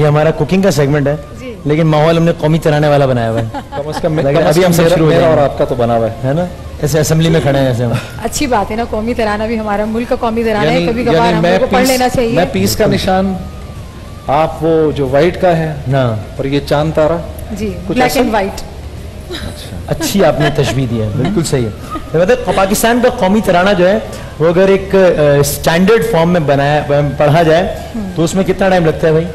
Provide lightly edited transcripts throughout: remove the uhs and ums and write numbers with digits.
हमारा कुकिंग का सेगमेंट है, लेकिन माहौल हमने कौमी तराने वाला बनाया हुआ है। कम से कम अभी हम सब शुरू हो मेरा और आपका तो बना हुआ है ना, ऐसे असेंबली में खड़े हैं ऐसे हम। अच्छी बात है ना, कौमी तराना भी हमारा मुल्क का कौमी तराना है, कभी कभार हम लोग को पढ़ लेना चाहिए। मैं पीस का निशान, आप वो जो व्हाइट का है ना, और ये चांद तारा जी, ब्लैक एंड व्हाइट। अच्छी आपने तशबीह दी है, बिल्कुल सही है। तो मतलब पाकिस्तान का कौमी तराना जो है वो अगर एक स्टैंडर्ड फॉर्म में पढ़ा जाए तो उसमें कितना टाइम लगता है भाई?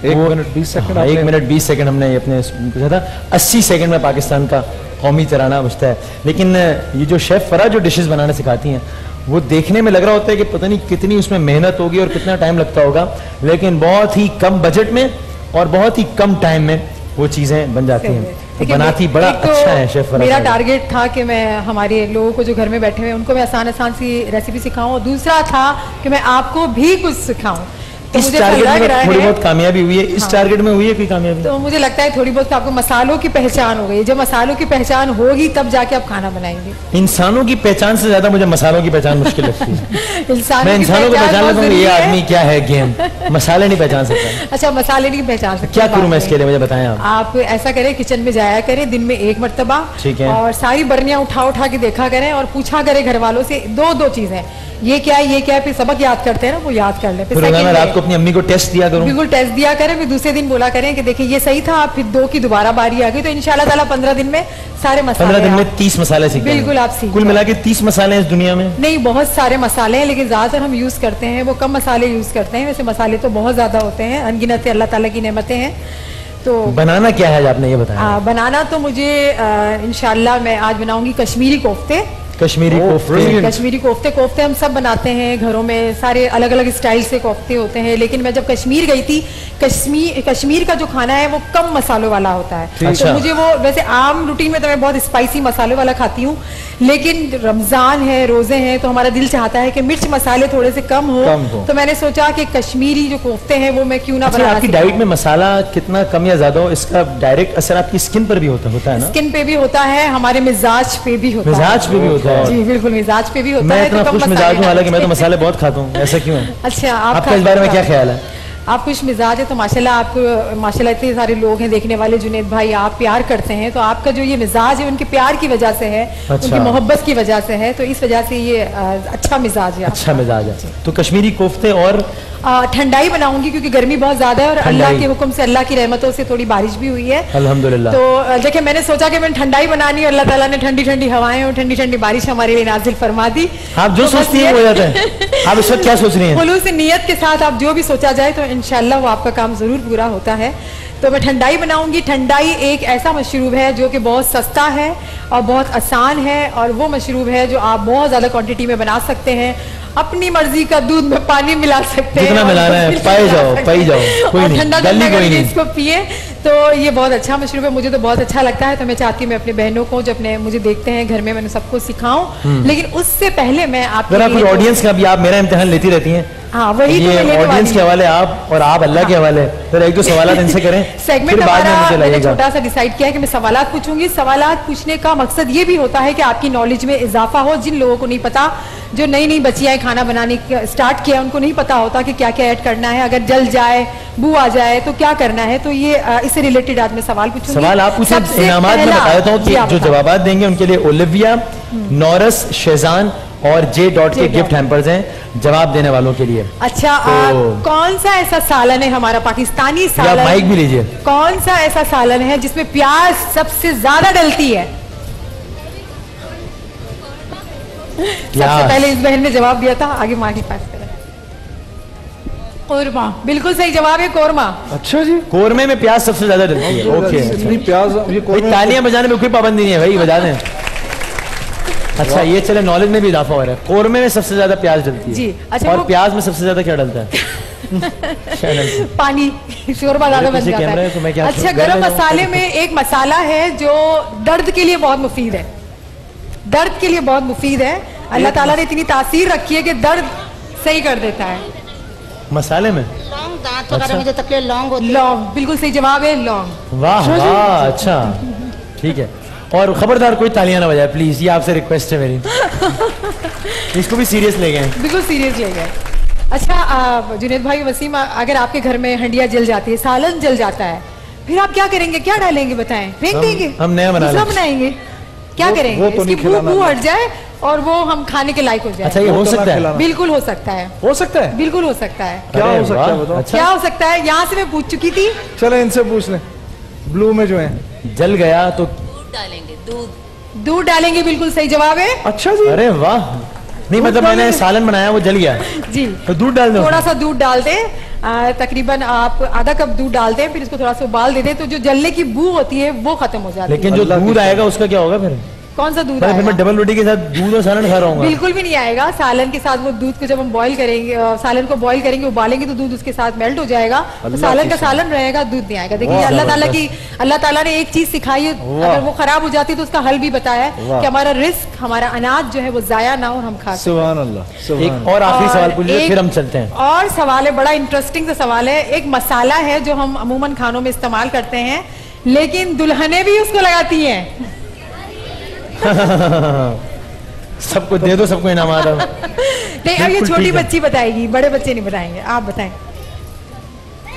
1 मिनट 20 सेकंड। 1 मिनट 20 सेकंड हमने अपने पूछा था। 80 सेकंड में पाकिस्तान का कौमी तराना बजता है। लेकिन ये जो शेफ फरा जो डिशेस बनाना सिखाती हैं वो देखने में लग रहा होता है कि पता नहीं कितनी उसमें मेहनत होगी और कितना टाइम लगता होगा, लेकिन बहुत ही कम बजट में और बहुत ही कम टाइम में वो चीजें बन जाती हैं। तो बनाती बड़ा अच्छा है शेफ फरा। मेरा टारगेट था कि मैं हमारे लोगों को जो घर में बैठे हुए उनको मैं आसान आसान सी रेसिपी सिखाऊं, और दूसरा था कि मैं आपको भी कुछ सिखाऊं। तो इस टारगेट में थोड़ी बहुत कामयाबी हुई है। इस टारगेट में हुई है कोई कामयाबी? तो मुझे लगता है थोड़ी बहुत आपको मसालों की पहचान हो गई। जब मसालों की पहचान होगी तब जाके आप खाना बनाएंगे। इंसानों की पहचान से ज्यादा मुझे मसालों की पहचान मुश्किल लगती है। मैं इंसानों को पहचान लेता हूँ, ये आदमी क्या है, गेम, मसाले नहीं पहचान सकता। अच्छा, मसाले नहीं पहचान सकते, क्या करूँ मैं इसके लिए, मुझे बताएं आप। ऐसा करें, किचन में जाया करें दिन में 1 मरतबा, ठीक है, और सारी बर्नियां उठा के देखा करें और पूछा करें घर वालों से दो चीजें, ये क्या है, ये क्या है, फिर सबक याद करते हैं ना, वो याद कर ले। फिर रात को अपनी अम्मी को टेस्ट दिया करूं। बिल्कुल टेस्ट दिया करें, फिर दूसरे दिन बोला करें कि देखिए ये सही था, आप फिर 2 की दोबारा बारी आ गई, तो इंशाल्लाह ताला 15 दिन में सारे मसाले, 15 दिन में 30 मसाले सीख बिल्कुल आप सीख। कुल मिला के 30 मसाले हैं इस दुनिया में? नहीं, बहुत सारे मसाले हैं, लेकिन ज्यादातर हम यूज करते हैं वो कम मसाले यूज करते हैं। वैसे मसाले तो बहुत ज्यादा होते हैं, अनगिनत अल्लाह ताला की नेमतें हैं। तो बनाना क्या है आपने ये बताया? बनाना तो मुझे इंशाल्लाह मैं आज बनाऊंगी कश्मीरी कोफ्ते। कश्मीरी कोफ्ते हम सब बनाते हैं घरों में, सारे अलग अलग स्टाइल से कोफ्ते होते हैं। लेकिन मैं जब कश्मीर गई थी, कश्मीर का जो खाना है वो कम मसालों वाला होता है। अच्छा। तो मुझे वो, वैसे आम रूटीन में तो मैं बहुत स्पाइसी मसालों वाला खाती हूँ, लेकिन रमजान है, रोजे हैं, तो हमारा दिल चाहता है कि मिर्च मसाले थोड़े से कम हो। तो मैंने सोचा कि कश्मीरी जो कोफ्ते हैं वो मैं क्यों ना बना। आपकी डाइट में मसाला कितना कम या ज्यादा हो, इसका डायरेक्ट असर आपकी स्किन पर भी होता है ना? स्किन पे भी होता है, हमारे मिजाज पे भी होता है। मिजाज पे भी होता है जी बिल्कुल, मिजाज पे भी होता है। मैं इतना खुश मिजाज हूँ, हालांकि मैं तो मसाले बहुत खाता हूँ, ऐसा क्यों है? अच्छा, आपका इस बारे में क्या ख्याल है? आप खुश मिजाज है तो माशाल्लाह, आपको माशाल्लाह इतने सारे लोग हैं देखने वाले, जुनेद भाई आप प्यार करते हैं, तो आपका जो ये मिजाज है उनके प्यार की वजह से है, उनकी मोहब्बत की वजह से है, तो इस वजह से ये अच्छा मिजाज है। अच्छा मिजाज है। तो कश्मीरी कोफ्ते और ठंडाई बनाऊंगी क्योंकि गर्मी बहुत ज्यादा है, और अल्लाह के हुक्म से, अल्लाह की रहमतों से थोड़ी बारिश भी हुई है अल्हम्दुलिल्लाह। तो देखिए, मैंने सोचा कि मैंने ठंडाई बनानी, और अल्लाह ताला ने ठंडी ठंडी हवाएं और ठंडी ठंडी बारिश हमारे लिए नाजिल फरमा दी। आप जो सोचती हैं वो हो जाता है। आप इस वक्त क्या सोच रही हैं? खुलूस नियत के साथ आप जो भी सोचा जाए तो इंशाल्लाह वो आपका काम जरूर पूरा होता है। तो मैं ठंडाई बनाऊंगी। ठंडाई एक ऐसा मशरूब है जो कि बहुत सस्ता है और बहुत आसान है, और वो मशरूब है जो आप बहुत ज्यादा क्वांटिटी में बना सकते हैं। अपनी मर्जी का दूध में पानी मिला सकते हैं, जितना मिलाना है पाई जाओ, कोई नहीं, ठंडा करके इसको पिए। तो ये बहुत अच्छा मशरूब है, मुझे तो बहुत अच्छा लगता है। तो मैं चाहती हूँ मैं अपने बहनों को जो अपने मुझे देखते हैं घर में, मैंने सबको सिखाऊं। लेकिन उससे पहले मैं आपके ऑडियंस का भी, आप मेरा इम्तिहान लेती रहती हैं। हाँ, वही ये ऑडियंस के हवाले आप, और आप अल्लाह के हवाले, फिर एक दो सवाल इनसे करें। सेगमेंट मैंने छोटा सा डिसाइड किया है कि मैं सवालात पूछूंगी। सवालात पूछने का मकसद ये भी होता है कि आपकी नॉलेज में इजाफा हो। जिन लोगों को नहीं पता, जो नई नई बच्चियां खाना बनाने स्टार्ट किया, उनको नहीं पता होता कि क्या क्या ऐड करना है, अगर जल जाए, बू आ जाए तो क्या करना है। तो ये इससे रिलेटेड आज मैं सवाल पूछूंगी। सवाल आप पूछें, इनामात में बता देता हूँ कि जो जवाब देंगे उनके लिए ओलिविया, नॉरस, शेजान और जे डॉट के गिफ्ट हैम्पर्स हैं जवाब देने वालों के लिए। अच्छा, कौन सा ऐसा सालन है हमारा पाकिस्तानी सालन, माइक भी लीजिए, कौन सा ऐसा सालन है जिसमें प्याज सबसे ज्यादा डलती है? सबसे पहले इस बहन ने जवाब दिया था, आगे माँ के पास करें। कोरमा, बिल्कुल सही जवाब है, कोरमा। अच्छा जी, कोरमे में प्याज सबसे ज्यादा डलती है। ओके, प्याज तालियां बजाने में कोई पाबंदी नहीं है भाई, बजा दें। अच्छा, ये चले, नॉलेज में भी इजाफा हो रहा है। कोरमे में सबसे ज्यादा प्याज डलती है जी। अच्छा, और प्याज में सबसे ज्यादा क्या डलता है? पानी, शोरबा ज्यादा बन जाता है। तो मैं क्या अच्छा, गरम मसाले में एक मसाला है जो दर्द के लिए बहुत मुफीद है, दर्द के लिए बहुत मुफीद है। अल्लाह ताला ने इतनी तासीर रखी है कि दर्द सही कर देता है। मसाले में लौंग, दांत वगैरह में जो तकलीफ लौंग होती है। लौंग, बिल्कुल सही जवाब है, लौंग। वाह वाह, अच्छा ठीक है। और खबरदार कोई तालियां ना बजाए प्लीज, ये आपसे रिक्वेस्ट है मेरी। इसको भी सीरियस ले गए? बिल्कुल सीरियस ले गए। अच्छा जुनेद भाई, वसीम, अगर आपके घर में हंडिया जल जाती है, सालन जल जाता है, फिर आप क्या करेंगे, क्या डालेंगे बताएं? फेंक देंगे? हम नया बनाएंगे, क्या करेंगे? इसकी बू हट जाए और वो हम खाने के लायक हो जाए। अच्छा, ये हो सकता है? बिल्कुल हो सकता है। हो सकता है? बिल्कुल हो सकता है। क्या हो सकता है बताओ? क्या हो सकता है? यहाँ से मैं पूछ चुकी थी। चलो इनसे पूछ लें, ब्लू में जो है। जल गया तो दूध डालेंगे, दूध डालेंगे, बिल्कुल सही जवाब है। अच्छा जी, अरे वाह। नहीं मतलब मैंने सालन बनाया, वो जल गया जी, तो दूध डाल दो। थोड़ा सा दूध डाल दें, तकरीबन आप आधा कप दूध डाल दें, फिर इसको थोड़ा सा उबाल दे दें, तो जो जलने की बू होती है वो खत्म हो जाती है। लेकिन जो दूध आएगा उसका क्या होगा फिर? कौन सा दूध फिर मैं डबल रोटी के साथ दूध और सालन खा रहा हूँ? बिल्कुल भी नहीं आएगा। सालन के साथ वो दूध को जब हम बॉईल करेंगे, सालन को बॉईल करेंगे, उबालेंगे, तो दूध उसके साथ मेल्ट हो जाएगा, तो सालन का सालन रहेगा, दूध नहीं आएगा। देखिए अल्लाह ताला ने एक चीज सिखाई है, अगर वो खराब हो जाती है तो उसका हल भी बताया है कि हमारा रिस्क, हमारा अनाज जो है वो जाया ना हो, हम खा। सुभान अल्लाह। एक और आखिरी सवाल पूछिए, फिर हम चलते हैं। और सवाल है, बड़ा इंटरेस्टिंग सा सवाल है। एक मसाला है जो हम अमूमन खानों में इस्तेमाल करते हैं, लेकिन दुल्हनें भी उसको लगाती हैं। सबको दे दो, सबको इनाम आ रहा। नहीं, अब ये छोटी बच्ची बताएगी, बड़े बच्चे नहीं बताएंगे। आप बताएं।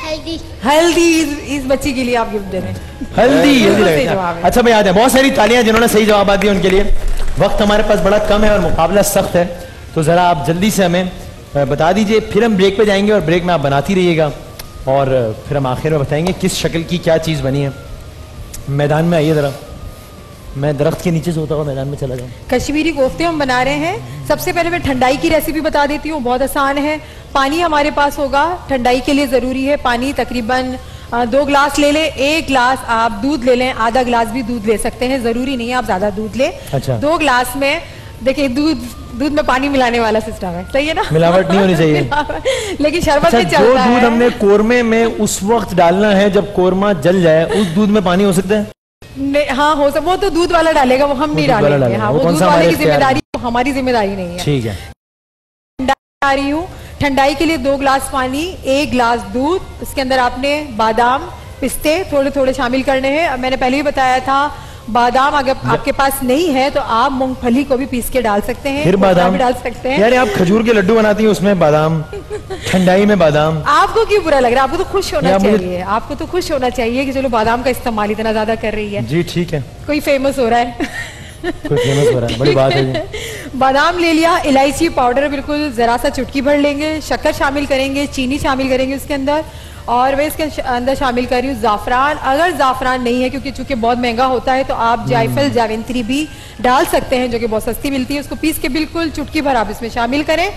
हल्दी। हल्दी, इस बच्ची के लिए आप गिफ्ट दे दें। हल्दी सही जवाब है। अच्छा भाई, याद है, बहुत सारी तालियां जिन्होंने सही जवाब दिए उनके लिए। वक्त हमारे पास बड़ा कम है और मुकाबला सख्त है, तो जरा आप जल्दी से हमें बता दीजिए, फिर हम ब्रेक पे जाएंगे और ब्रेक में आप बनाती रहिएगा और फिर हम आखिर में बताएंगे किस शक्ल की क्या चीज बनी है। मैदान में आइए जरा, मैं दरख्त के नीचे से होता हुआ मैदान में चला जाऊँ। कश्मीरी कोफ्ते हम बना रहे हैं। सबसे पहले मैं ठंडाई की रेसिपी बता देती हूँ, बहुत आसान है। पानी हमारे पास होगा, ठंडाई के लिए ज़रूरी है पानी। तकरीबन 2 गिलास ले लें। 1 गिलास आप दूध ले लें, आधा गिलास भी दूध ले सकते हैं, ज़रूरी नहीं है आप ज़्यादा दूध लें। अच्छा। 2 गिलास में देखिए, दूध में पानी मिलाने वाला सिस्टम है, सही है ना? मिलावट नहीं होनी चाहिए। लेकिन शरबत अच्छा, में चलता जो है। दूध हमने कोरमे में उस वक्त डालना है जब कोरमा जल जाए, उस दूध में पानी हो सकता है? हाँ, हो सकता, वो तो दूध वाला डालेगा, वो हम नहीं डालेंगे। हाँ, वो दूध वाले की जिम्मेदारी, हमारी जिम्मेदारी नहीं है। ठीक है। ठंडाई आ रही हूँ। ठंडाई के लिए 2 गिलास पानी, 1 गिलास दूध, उसके अंदर आपने बादाम, पिस्ते थोड़े थोड़े शामिल करने हैं। मैंने पहले ही बताया था, बादाम अगर आपके पास नहीं है तो आप मूंगफली को भी पीस के डाल सकते हैं, फिर बादाम डाल सकते हैं। यार आप खजूर के लड्डू बनाती हैं, उसमें बादाम, ठंडाई में बादाम। आपको क्यों बुरा लग रहा है? आपको तो खुश होना चाहिए, आपको तो खुश होना चाहिए कि चलो बादाम का इस्तेमाल इतना ज्यादा कर रही है। जी ठीक है, कोई फेमस हो रहा है। कोई फेमस हो रहा है, बड़ी बात है। बादाम ले लिया, इलायची पाउडर बिल्कुल जरा सा चुटकी भर लेंगे, शक्कर शामिल करेंगे, चीनी शामिल करेंगे उसके अंदर, और मैं इसके अंदर शामिल कर रही हूँ जाफरान। अगर जाफरान नहीं है, क्योंकि चूंकि बहुत महंगा होता है, तो आप जायफल, जावित्री भी डाल सकते हैं, जो कि बहुत सस्ती मिलती है। उसको पीस के बिल्कुल चुटकी भर आप इसमें शामिल करें।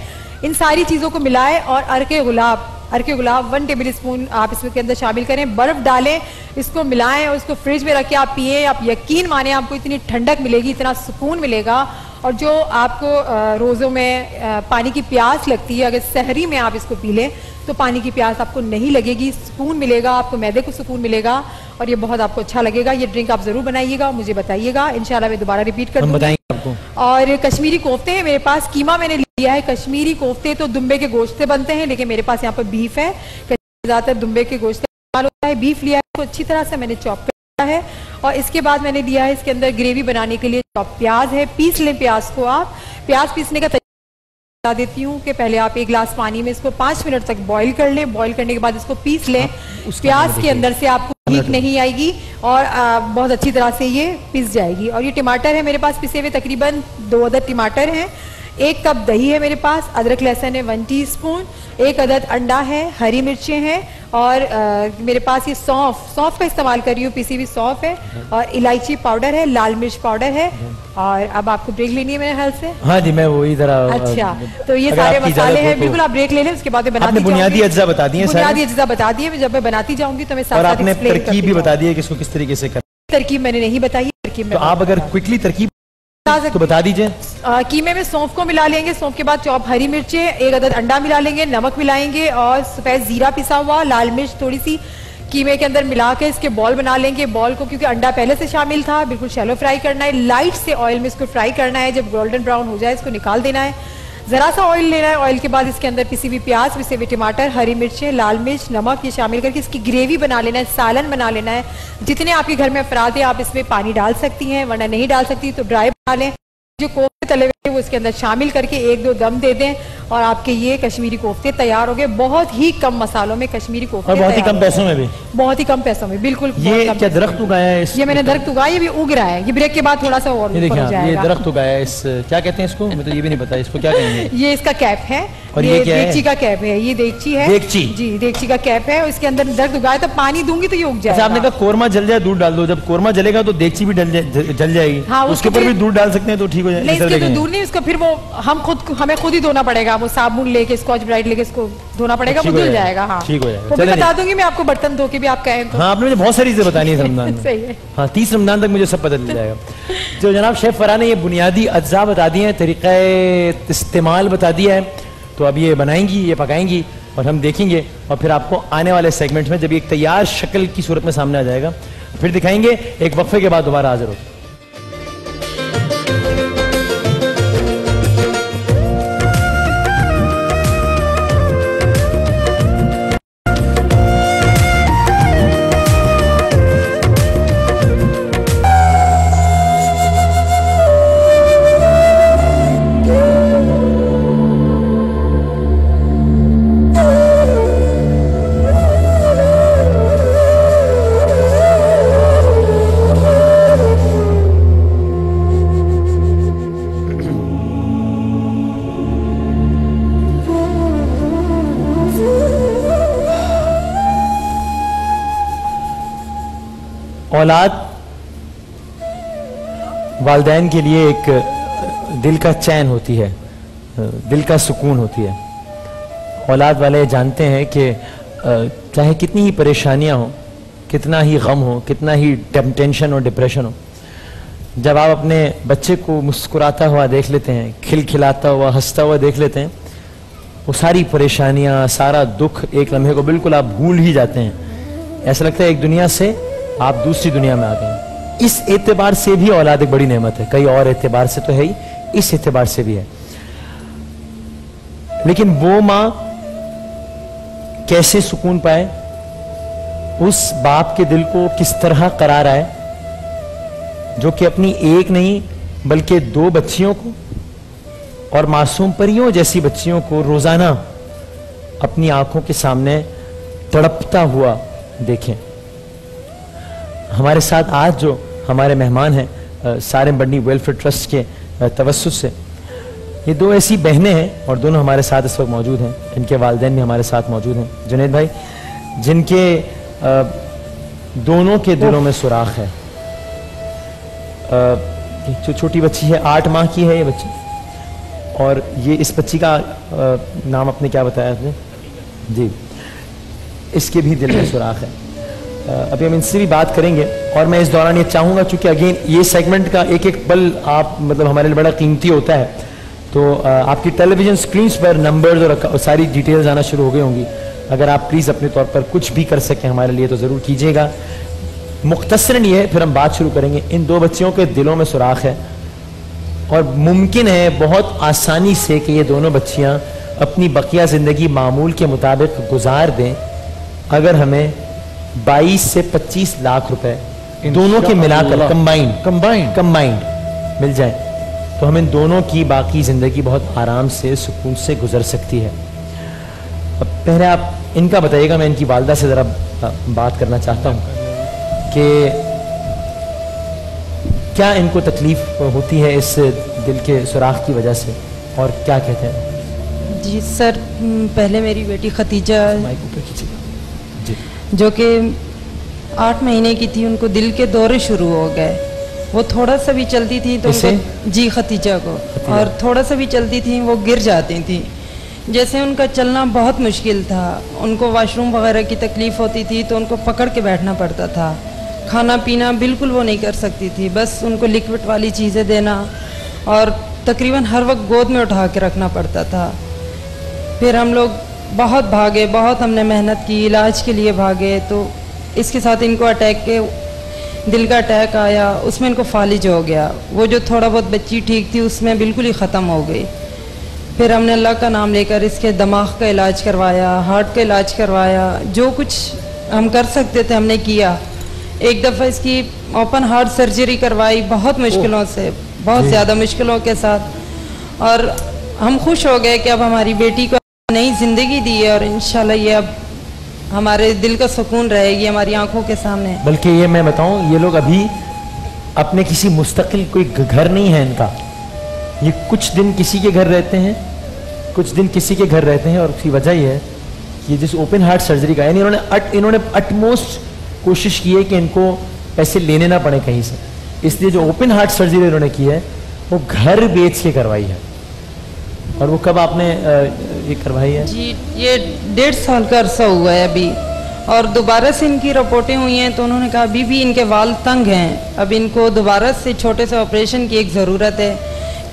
इन सारी चीज़ों को मिलाएं और अरके गुलाब 1 टेबल स्पून आप इसमें के अंदर शामिल करें, बर्फ डालें, इसको मिलाएं और उसको फ्रिज में रख के आप पिए। आप यकीन माने, आपको इतनी ठंडक मिलेगी, इतना सुकून मिलेगा। और जो आपको रोज़ों में पानी की प्यास लगती है, अगर सहरी में आप इसको पी लें तो पानी की प्यास आपको नहीं लगेगी, सुकून मिलेगा, आपको मैदे को सुकून मिलेगा और ये बहुत आपको अच्छा लगेगा। ये ड्रिंक आप जरूर बनाइएगा, मुझे बताइएगा, इंशाल्लाह मैं दोबारा रिपीट कर दूंगी। बताएंगे आपको। और कश्मीरी कोफ्ते हैं मेरे पास, कीमा मैंने लिया है। कश्मीरी कोफ्ते तो दुम्बे के गोश्त से बनते हैं, लेकिन मेरे पास यहाँ पर बीफ है, ज्यादातर दुम्बे के गोश्त का इस्तेमाल होता है। बीफ लिया है, तो अच्छी तरह से मैंने चॉप किया है और इसके बाद मैंने दिया है इसके अंदर ग्रेवी बनाने के लिए चॉप प्याज है। पीस लें प्याज को आप। प्याज पीसने का बता देती हूँ कि पहले आप 1 गिलास पानी में इसको 5 मिनट तक बॉईल कर लें। बॉईल करने के बाद इसको पीस लें। प्याज के अंदर से आपको हीट नहीं आएगी और बहुत अच्छी तरह से ये पिस जाएगी। और ये टमाटर है मेरे पास पिसे हुए, तकरीबन 2 अदद टमाटर हैं। 1 कप दही है मेरे पास, अदरक लहसुन है 1 टीस्पून, 1 अदद अंडा है, हरी मिर्चें हैं और मेरे पास ये सौंफ का इस्तेमाल कर रही हूँ, पिसी हुई सौंफ है और इलायची पाउडर है, लाल मिर्च पाउडर है। और अब आपको ब्रेक लेनी है मेरे ख्याल से। हाँ जी, मैं वही जरा। अच्छा, तो ये सारे मसाले हैं, बिल्कुल आप ब्रेक ले लें, उसके बाद बनाती बुनियादी अज्जा बता दिए, बुनियादी अज्जा बता दिए। जब मैं बनाती जाऊंगी तो मैं साथ आपने तरकीब भी बता दी है कि इसको किस तरीके से करना। तरकीब मैंने नहीं बताई, तरकीब तो आप अगर क्विकली तरकीब तो बता दीजिए। कीमे में सौंफ को मिला लेंगे, सौंफ के बाद चॉप हरी मिर्चें, 1 अदद अंडा मिला लेंगे, नमक मिलाएंगे और सफेद जीरा पिसा हुआ, लाल मिर्च थोड़ी सी कीमे के अंदर मिला के इसके बॉल बना लेंगे। बॉल को क्योंकि अंडा पहले से शामिल था, बिल्कुल शैलो फ्राई करना है, लाइट से ऑयल में इसको फ्राई करना है। जब गोल्डन ब्राउन हो जाए इसको निकाल देना है, जरा सा ऑयल लेना है। ऑयल के बाद इसके अंदर पिसी हुई प्याज, पिसे हुए टमाटर, हरी मिर्चें, लाल मिर्च, नमक ये शामिल करके इसकी ग्रेवी बना लेना है, सालन बना लेना है। जितने आपके घर में अफराद है आप इसमें पानी डाल सकती हैं, वरना नहीं डाल सकती तो ड्राई बना लें। जो कोफ्ते तले हुए वो इसके अंदर शामिल करके 1-2 दम दे दें और आपके ये कश्मीरी कोफ्ते तैयार हो गए, बहुत ही कम मसालों में कश्मीरी कोफ्ते, और बहुत ही कम पैसों में भी, बहुत ही कम पैसों में, बिल्कुल। ये क्या दरख्त उगाया है? ये मैंने दरख्त उगाया, ये भी उग रहा है, ये ब्रेक के बाद थोड़ा सा और ऊपर हो जाएगा। ये दरख्त उगाया है, इस क्या कहते हैं इसको? मुझे तो ये भी नहीं पता इसको क्या कहेंगे। ये इसका कैप है, और ये क्या है? देगची का कैप है, ये देगची है, देगची जी, देगची का कैप है, इसके अंदर दरख्त उगाया, तो पानी दूंगी तो ये उग जाएगा। अच्छा, आपने कहा कोरमा जल जाए दूध डाल दो, जब कोरमा जलेगा तो देगची भी जल जाएगी। हाँ, उसके ऊपर भी दूध डाल सकते हैं तो ठीक हो जाएगा। नहीं, इसके तो दूध नहीं, उसका फिर वो हमें खुद ही धोना पड़ेगा, वो साबुन लेके स्कॉच ब्राइट लेके इसको धोना पड़ेगा, वो धुल जाएगा। हाँ, ठीक हो जाएगा। तो मैं बता दूंगी मैं आपको, बर्तन धो के भी आप कहें तो। हाँ, आपने मुझे बहुत सारी चीजें बतानी है रमजान में। सही है। हाँ, 30 रमजान तक मुझे सब पता चल जाएगा। तो जनाब शेफ फराह ने ये बुनियादी अज्जा बता दिए हैं, तरीक़ा इस्तेमाल बता दिया है, तो अब ये बनाएंगी, ये पकाएंगी और हम देखेंगे, और फिर आपको आने वाले सेगमेंट में जब एक तैयार शक्ल की सूरत में सामने आ जाएगा फिर दिखाएंगे। एक वक्फे के बाद दोबारा हाजिर होते हैं। औलाद वालिदैन के लिए एक दिल का चैन होती है, दिल का सुकून होती है। औलाद वाले जानते हैं कि चाहे कितनी ही परेशानियां हो, कितना ही गम हो, कितना ही टेंशन और डिप्रेशन हो, जब आप अपने बच्चे को मुस्कुराता हुआ देख लेते हैं, खिलखिलाता हुआ, हंसता हुआ देख लेते हैं, वो सारी परेशानियां, सारा दुख एक लम्हे को बिल्कुल आप भूल ही जाते हैं। ऐसा लगता है एक दुनिया से आप दूसरी दुनिया में आ गए। इस एतबार से भी औलाद एक बड़ी नेमत है, कई और एतबार से तो है ही, इस एतबार से भी है। लेकिन वो मां कैसे सुकून पाए, उस बाप के दिल को किस तरह करार आए जो कि अपनी एक नहीं बल्कि 2 बच्चियों को और मासूम परियों जैसी बच्चियों को रोजाना अपनी आंखों के सामने तड़पता हुआ देखें। हमारे साथ आज जो हमारे मेहमान हैं सारिम बंडी वेलफेयर ट्रस्ट के तवस्सुस से, ये 2 ऐसी बहनें हैं और दोनों हमारे साथ इस वक्त मौजूद हैं। इनके वालिदैन भी हमारे साथ मौजूद हैं, जुनैद भाई, जिनके दोनों के दिलों में सुराख है। जो छोटी बच्ची है 8 माह की है ये बच्ची, और ये इस बच्ची का नाम आपने क्या बताया आपने? जी, इसके भी दिल में सुराख है। अभी हम इनसे भी बात करेंगे और मैं इस दौरान ये चाहूँगा, चूँकि अगेन ये सेगमेंट का एक एक पल आप मतलब हमारे लिए बड़ा कीमती होता है, तो आपकी टेलीविजन स्क्रीन पर नंबर्स और सारी डिटेल्स आना शुरू हो गई होंगी। अगर आप प्लीज़ अपने तौर पर कुछ भी कर सकें हमारे लिए तो ज़रूर कीजिएगा। मुख्तसरन ये है, फिर हम बात शुरू करेंगे। इन 2 बच्चियों के दिलों में सुराख है और मुमकिन है बहुत आसानी से कि ये दोनों बच्चियाँ अपनी बकिया ज़िंदगी मामूल के मुताबिक गुजार दें अगर हमें 22 से 25 लाख रुपए दोनों के मिलाकर कंबाइंड मिल जाए तो हम इन दोनों की बाकी जिंदगी बहुत आराम से सुकून से गुजर सकती है। अब पहले आप इनका बताइएगा, मैं इनकी वालदा से जरा बात करना चाहता हूँ कि क्या इनको तकलीफ होती है इस दिल के सुराख की वजह से और क्या कहते हैं? जी सर, पहले मेरी बेटी खतीजा जी, जो कि 8 महीने की थी, उनको दिल के दौरे शुरू हो गए। वो थोड़ा सा भी चलती थी तो उनको, जी खतीजा को, और थोड़ा सा भी चलती थी वो गिर जाती थी। जैसे उनका चलना बहुत मुश्किल था, उनको वॉशरूम वगैरह की तकलीफ़ होती थी तो उनको पकड़ के बैठना पड़ता था। खाना पीना बिल्कुल वो नहीं कर सकती थी, बस उनको लिक्विड वाली चीज़ें देना और तकरीबन हर वक्त गोद में उठा के रखना पड़ता था। फिर हम लोग बहुत भागे, बहुत हमने मेहनत की, इलाज के लिए भागे, तो इसके साथ इनको दिल का अटैक आया, उसमें इनको फालिज हो गया। वो जो थोड़ा बहुत बच्ची ठीक थी उसमें बिल्कुल ही ख़त्म हो गई। फिर हमने अल्लाह का नाम लेकर इसके दिमाग का इलाज करवाया, हार्ट का इलाज करवाया, जो कुछ हम कर सकते थे हमने किया। एक दफ़ा इसकी ओपन हार्ट सर्जरी करवाई, बहुत मुश्किलों से, बहुत ज़्यादा मुश्किलों के साथ, और हम खुश हो गए कि अब हमारी बेटी को नई जिंदगी दी है और इंशाल्लाह ये अब हमारे दिल का सुकून रहेगी हमारी आंखों के सामने। बल्कि ये मैं बताऊं, ये लोग अभी अपने किसी मुस्तकिल कोई घर नहीं है इनका, ये कुछ दिन किसी के घर रहते हैं, कुछ दिन किसी के घर रहते हैं। और उसकी वजह ये है कि ये जिस ओपन हार्ट सर्जरी का, यानी इन्होंने अटमोस्ट कोशिश की है कि इनको पैसे लेने ना पड़े कहीं से, इसलिए जो ओपन हार्ट सर्जरी इन्होंने की है वो घर बेच के करवाई है। और वो कब आपने ये करवाई है? जी ये 1.5 साल का अरसा हुआ है अभी, और दोबारा से इनकी रिपोर्टें हुई हैं तो उन्होंने कहा अभी भी इनके वाल तंग हैं, अब इनको दोबारा से छोटे से ऑपरेशन की एक ज़रूरत है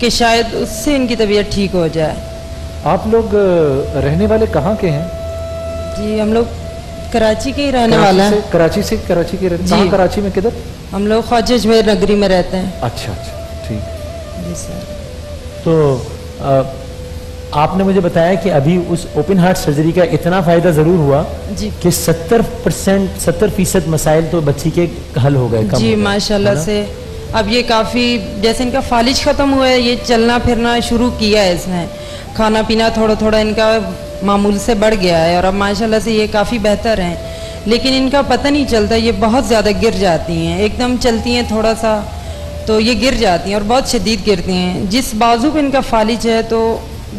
कि शायद उससे इनकी तबीयत ठीक हो जाए। आप लोग रहने वाले कहाँ के हैं? जी हम लोग कराची के ही रहने वाला है। कराची से कराची के कहाँ? कराची में किधर? हम लोग ख्वाजा अजमेर नगरी में रहते हैं। अच्छा अच्छा ठीक। जी सर। तो आपने मुझे बताया कि अभी उस ओपन हार्ट सर्जरी का इतना फ़ायदा ज़रूर हुआ जी कि 70% मसाइल तो बच्ची के हल हो गए। जी माशाल्लाह से अब ये काफ़ी, जैसे इनका फालिज ख़त्म हुआ है, ये चलना फिरना शुरू किया है इसने, खाना पीना थोड़ा थोड़ा इनका मामूल से बढ़ गया है और अब माशाल्लाह से ये काफ़ी बेहतर हैं। लेकिन इनका पता नहीं चलता, ये बहुत ज़्यादा गिर जाती हैं, एकदम चलती हैं थोड़ा सा तो ये गिर जाती हैं और बहुत शदीद गिरती हैं। जिस बाजू पे इनका फालिज है तो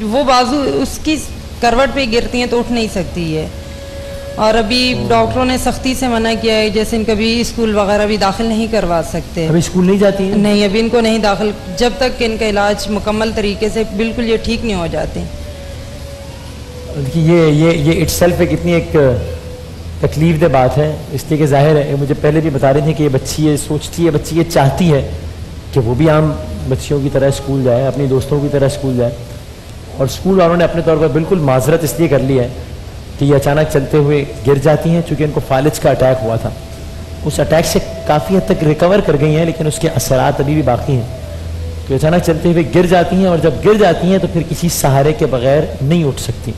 वो बाजू उसकी करवट पे गिरती हैं तो उठ नहीं सकती है। और अभी डॉक्टरों ने सख्ती से मना किया है, जैसे इनका भी स्कूल वगैरह भी दाखिल नहीं करवा सकते। अभी स्कूल नहीं जाती है? नहीं अभी इनको नहीं दाखिल, जब तक कि इनका इलाज मुकम्मल तरीके से बिल्कुल ये ठीक नहीं हो जाते। ये इटसेल्फ एक इतनी एक तकलीफ दे बात है, इसलिए कि जाहिर है, मुझे पहले भी बता रहे थे कि ये बच्ची ये सोचती है, बच्ची ये चाहती है कि वो भी आम बच्चियों की तरह स्कूल जाए, अपनी दोस्तों की तरह स्कूल जाए। और स्कूल वालों ने अपने तौर पर बिल्कुल माजरत इसलिए कर ली है कि ये अचानक चलते हुए गिर जाती हैं, चूँकि इनको फालिज का अटैक हुआ था। उस अटैक से काफ़ी हद तक रिकवर कर गई हैं, लेकिन उसके असरात अभी भी बाकी हैं। तो अचानक चलते हुए गिर जाती हैं और जब गिर जाती हैं तो फिर किसी सहारे के बगैर नहीं उठ सकती।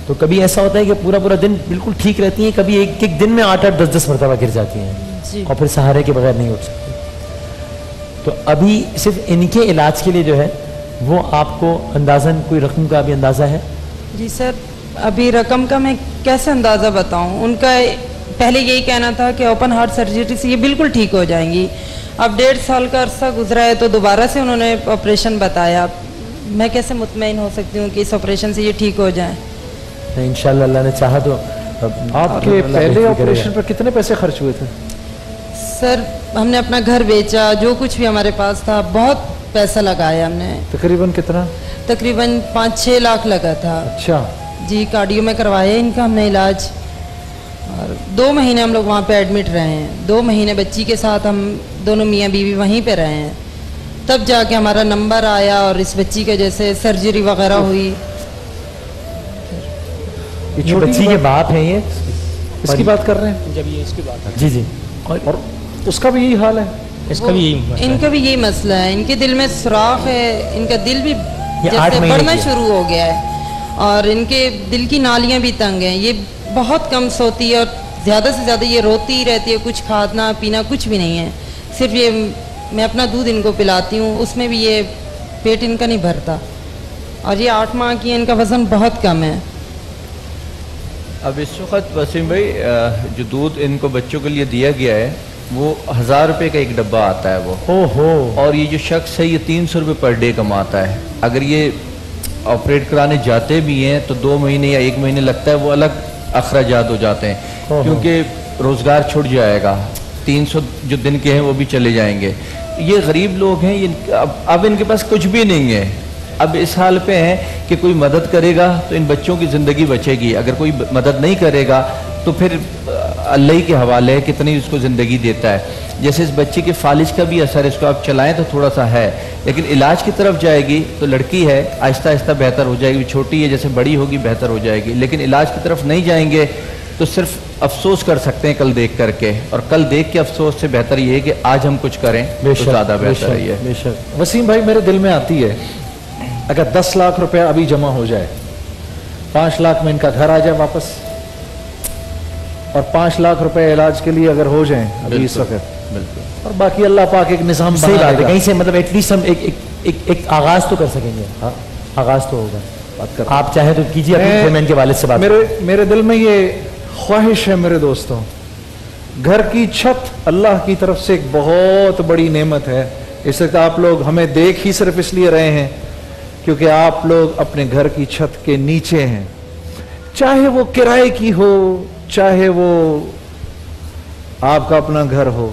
तो कभी ऐसा होता है कि पूरा पूरा दिन बिल्कुल ठीक रहती हैं, कभी एक एक दिन में 8-8, 10-10 मरतबा गिर जाती हैं और फिर सहारे के बगैर नहीं उठ सकती। तो अभी सिर्फ इनके इलाज के लिए जो है वो आपको अंदाज़न कोई रकम का अभी अंदाज़ा है? जी सर अभी रकम का मैं कैसे अंदाज़ा बताऊं, उनका पहले यही कहना था कि ओपन हार्ट सर्जरी से ये बिल्कुल ठीक हो जाएंगी। अब 1.5 साल का अरसा गुजरा है तो दोबारा से उन्होंने ऑपरेशन बताया। मैं कैसे मुतमईन हो सकती हूँ कि इस ऑपरेशन से ये ठीक हो जाए? इंशाल्लाह अल्लाह ने चाहा तो। आपके पहले ऑपरेशन पर कितने पैसे खर्च हुए थे? सर हमने अपना घर बेचा, जो कुछ भी हमारे पास था, बहुत पैसा लगाया हमने। तकरीबन कितना? तकरीबन 5-6 लाख लगा था। अच्छा जी कार्डियो में करवाया इनका हमने इलाज, और 2 महीने हम लोग वहाँ पे एडमिट रहे हैं। 2 महीने बच्ची के साथ हम दोनों मियाँ बीवी वहीं पे रहे हैं, तब जाके हमारा नंबर आया और इस बच्ची के जैसे सर्जरी वगैरह हुई। ये बच्ची के बाप हैं, ये इसकी बात कर रहे हैं? जब ये इसकी बात जी जी। और उसका भी यही हाल है? इसका भी यही इनका भी यही मसला है, इनके दिल में सुराख है, इनका दिल भी 8 जैसे महीने बढ़ना शुरू हो गया है और इनके दिल की नालियां भी तंग हैं। ये बहुत कम सोती है और ज़्यादा से ज़्यादा ये रोती ही रहती है, कुछ खाना पीना कुछ भी नहीं है। सिर्फ ये मैं अपना दूध इनको पिलाती हूँ, उसमें भी ये पेट इनका नहीं भरता। और ये 8 माह की है, इनका वज़न बहुत कम है। अब इस वक्त वसीम भाई जो दूध इनको बच्चों के लिए दिया गया है वो 1000 रुपये का एक डब्बा आता है वो। ओहो। और ये जो शख्स है ये 300 रुपये पर डे कमाता है। अगर ये ऑपरेट कराने जाते भी हैं तो 2 महीने या 1 महीने लगता है, वो अलग अखराजात हो जाते हैं क्योंकि रोज़गार छूट जाएगा। 300 जो दिन के हैं वो भी चले जाएंगे। ये गरीब लोग हैं, ये अब इनके पास कुछ भी नहीं है। अब इस हाल पे हैं कि कोई मदद करेगा तो इन बच्चों की ज़िंदगी बचेगी, अगर कोई मदद नहीं करेगा तो फिर अल्लाह ही के हवाले है कितनी उसको ज़िंदगी देता है। जैसे इस बच्चे के फालिज का भी असर, इसको आप चलाएं तो थोड़ा सा है, लेकिन इलाज की तरफ जाएगी तो लड़की है, आहिस्ता आहिस्ता बेहतर हो जाएगी। छोटी है, जैसे बड़ी होगी बेहतर हो जाएगी। लेकिन इलाज की तरफ नहीं जाएंगे तो सिर्फ अफसोस कर सकते हैं कल देख करके, और कल देख के अफसोस से बेहतर ये है कि आज हम कुछ करें तो ज़्यादा बेहतर है ये। वसीम भाई मेरे दिल में आती है, अगर 10 लाख रुपया अभी जमा हो जाए, 5 लाख में इनका घर आ जाए वापस, और 5 लाख रुपए इलाज के लिए अगर हो जाएं अभी इस वक्त, बिल्कुल, और बाकी अल्लाह पाक एक निज़ाम सही बात है, कहीं से मतलब एटलीस्ट हम एक आगाज तो कर सकेंगे। हाँ आगाज तो होगा। बात कर आप चाहें तो कीजिए, अपने मैं इनके वालिद से बात। मेरे दिल में ये ख्वाहिश है मेरे दोस्तों, घर की छत अल्लाह की तरफ से एक बहुत बड़ी नेमत है। इस वक्त आप लोग हमें देख ही सिर्फ इसलिए रहे हैं क्योंकि आप लोग अपने घर की छत के नीचे हैं, चाहे वो किराए की हो, चाहे वो आपका अपना घर हो।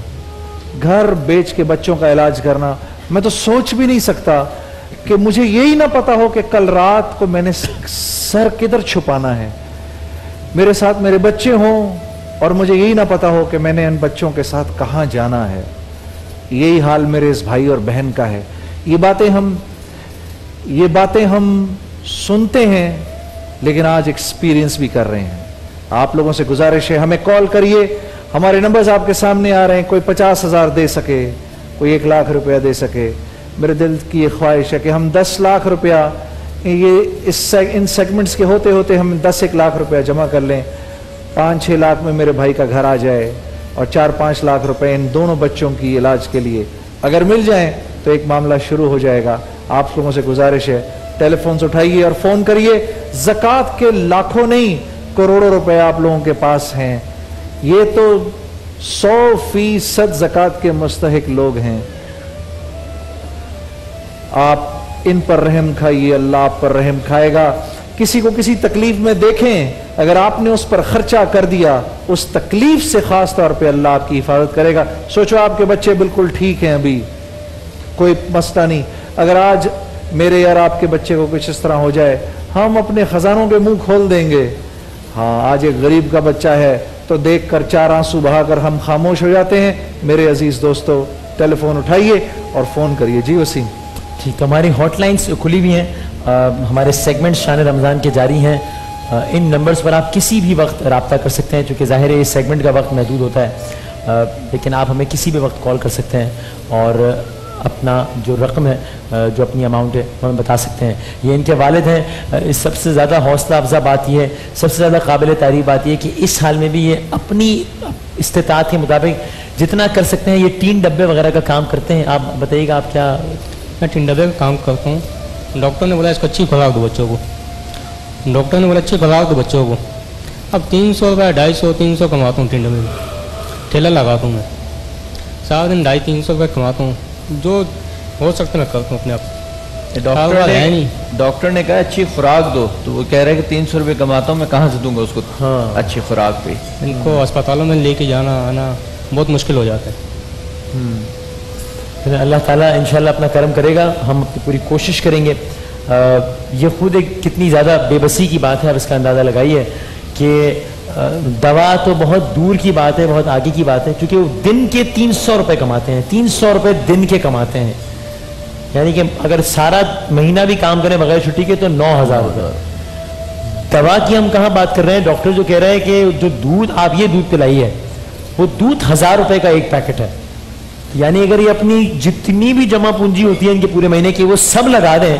घर बेच के बच्चों का इलाज करना, मैं तो सोच भी नहीं सकता कि मुझे यही ना पता हो कि कल रात को मैंने सर किधर छुपाना है, मेरे साथ मेरे बच्चे हों और मुझे यही ना पता हो कि मैंने इन बच्चों के साथ कहां जाना है। यही हाल मेरे इस भाई और बहन का है। ये बातें हम सुनते हैं लेकिन आज एक्सपीरियंस भी कर रहे हैं। आप लोगों से गुजारिश है, हमें कॉल करिए, हमारे नंबर्स आपके सामने आ रहे हैं। कोई 50,000 दे सके, कोई 1 लाख रुपया दे सके। मेरे दिल की ये ख्वाहिश है कि हम 10 लाख रुपया ये इन सेगमेंट्स के होते होते हम 10-1 लाख रुपया जमा कर लें। 5-6 लाख में मेरे भाई का घर आ जाए और 4-5 लाख रुपए इन दोनों बच्चों की इलाज के लिए अगर मिल जाए तो एक मामला शुरू हो जाएगा। आप लोगों से गुजारिश है, टेलीफोन उठाइए और फोन करिए। ज़कात के लाखों नहीं करोड़ों रुपए आप लोगों के पास हैं। ये तो 100% ज़कात के मुस्तहिक लोग हैं। आप इन पर रहम खाइए, अल्लाह आप पर रहम खाएगा। किसी को किसी तकलीफ में देखें, अगर आपने उस पर खर्चा कर दिया, उस तकलीफ से खास तौर पे अल्लाह आपकी हिफाजत करेगा। सोचो आपके बच्चे बिल्कुल ठीक हैं, अभी कोई मसला नहीं। अगर आज मेरे यार आपके बच्चे को कुछ इस तरह हो जाए, हम अपने खजानों के मुंह खोल देंगे। हाँ, आज एक गरीब का बच्चा है तो देखकर 4 आंसू बहाकर हम खामोश हो जाते हैं। मेरे अजीज दोस्तों, टेलीफोन उठाइए और फोन करिए। जी वसीम। ठीक, तो हमारी हॉटलाइंस खुली हुई हैं, हमारे सेगमेंट शान रमज़ान के जारी हैं। इन नंबर्स पर आप किसी भी वक्त रब्ता कर सकते हैं, क्योंकि ज़ाहिर है इस सेगमेंट का वक्त महदूद होता है, लेकिन आप हमें किसी भी वक्त कॉल कर सकते हैं और अपना जो रकम है, जो अपनी अमाउंट है, वो हमें बता सकते हैं। ये इनके वालिद हैं। सबसे ज़्यादा हौसला अफजा बात यह है, सबसे ज़्यादा काबिल तारीफ़ बात यह है कि इस हाल में भी ये अपनी इस्तिताअत के मुताबिक जितना कर सकते हैं ये टीन डब्बे वगैरह का काम करते हैं। आप बताइएगा, आप क्या? मैं टीन डब्बे का काम करता हूँ। डॉक्टर ने बोला इसको अच्छी खुराक दो बच्चों को, डॉक्टर ने बोला अच्छी खुराक दो बच्चों को। अब 300 रुपये, 250-300 कमाता हूँ टीन डब्बे में, ठेला लगाता हूँ मैं, सारा दिन 250-300 रुपये कमाता हूँ। जो हो सकता है मैं करता हूँ अपने आप। डॉक्टर ने कहा अच्छी खुराक दो, तो वो कह रहे हैं कि 300 रुपये कमाता हूँ, मैं कहाँ से दूंगा उसको? हाँ, अच्छी खुराक पे इनको अस्पतालों में लेके जाना आना बहुत मुश्किल हो जाता है। अल्लाह ताला इंशाल्लाह अपना करम करेगा, हम अपनी पूरी कोशिश करेंगे। ये खुद एक कितनी ज़्यादा बेबसी की बात है, अब इसका अंदाज़ा लगाइए कि दवा तो बहुत दूर की बात है, बहुत आगे की बात है, क्योंकि वो दिन के 300 रुपये कमाते हैं, 300 रुपये दिन के कमाते हैं। यानी कि अगर सारा महीना भी काम करें बगैर छुट्टी के तो 9,000 रुपये। दवा की हम कहाँ बात कर रहे हैं? डॉक्टर जो कह रहे हैं कि जो दूध आप ये दूध पिलाइए, वो दूध 1000 रुपये का एक पैकेट है। यानी अगर ये अपनी जितनी भी जमा पूंजी होती है इनके पूरे महीने की, वो सब लगा दें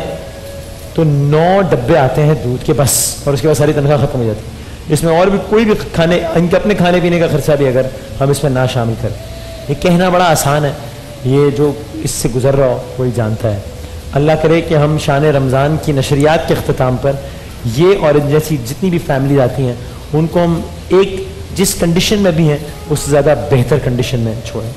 तो 9 डब्बे आते हैं दूध के बस, और उसके बाद सारी तनख्वाह खत्म हो जाती है। इसमें और भी कोई भी खाने, इनके अपने खाने पीने का खर्चा भी अगर हम इसमें ना शामिल करें। ये कहना बड़ा आसान है, ये जो इससे गुजर रहा हो कोई जानता है। अल्लाह करे कि हम शान रमज़ान की नशरियात के अख्ताम पर ये और जैसी जितनी भी फैमिलीज आती हैं उनको हम एक जिस कंडीशन में भी हैं उससे ज़्यादा बेहतर कंडीशन में छोड़ें।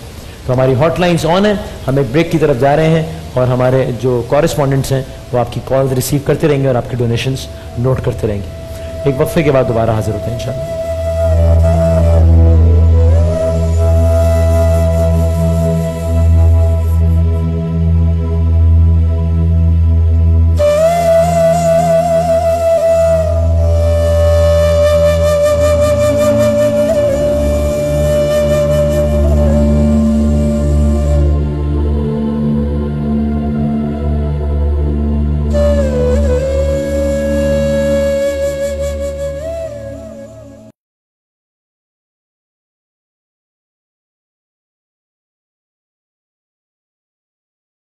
तो हमारी हॉटलाइंस ऑन है, हम एक ब्रेक की तरफ जा रहे हैं और हमारे जो कॉरेस्पॉन्डेंट्स हैं वो आपकी कॉल्स रिसीव करते रहेंगे और आपके डोनेशंस नोट करते रहेंगे। एक वक्फे के बाद दोबारा हाजिर होते हैं इंशाल्लाह।